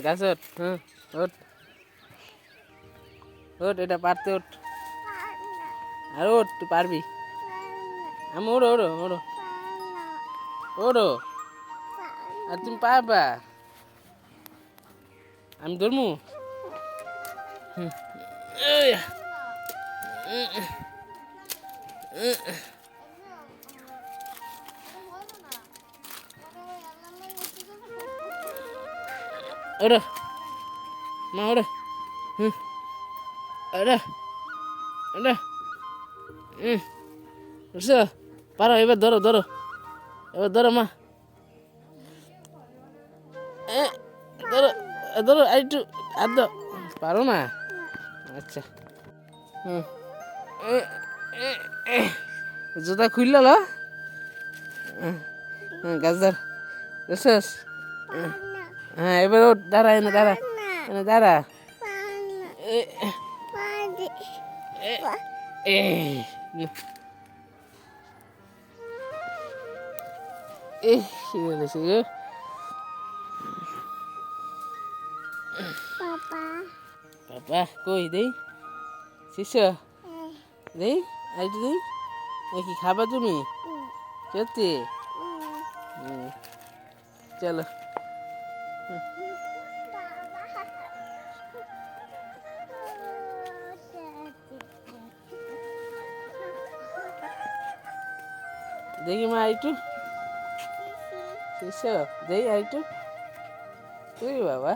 গাছে ওঠ, হ্যাঁ ওঠ ওঠ, এটা পারতে ওঠ, আর ওঠ, তুই পারবি। আমি ওড়ো ওড়ো ওড়ো ওড়ো, আর তুমি পারবা। আমি ধরমু। ওড়ো মা ওড়ো, ওড়ো ওড়ো, বুঝছো? পারো, এবার ধরো ধরো, এবার ধরো মা, ধরো ধরো, আর একটু আর দাও, পারো না? আচ্ছা, হুম, জুতা খুলল, গাছ ধর, বুঝছস? হ্যাঁ, এবার ওঠ, দাঁড়া, এনে দাঁড়া, এনে দাঁড়া, কি বলেছে গো? পাপা কই দেই, শিষ্য দেই, আইটু দেই, কি খাবা তুমি? সত্যি? চলো, দেখি মা আইটু, শিষ্য দেই আইটু, তুই বাবা।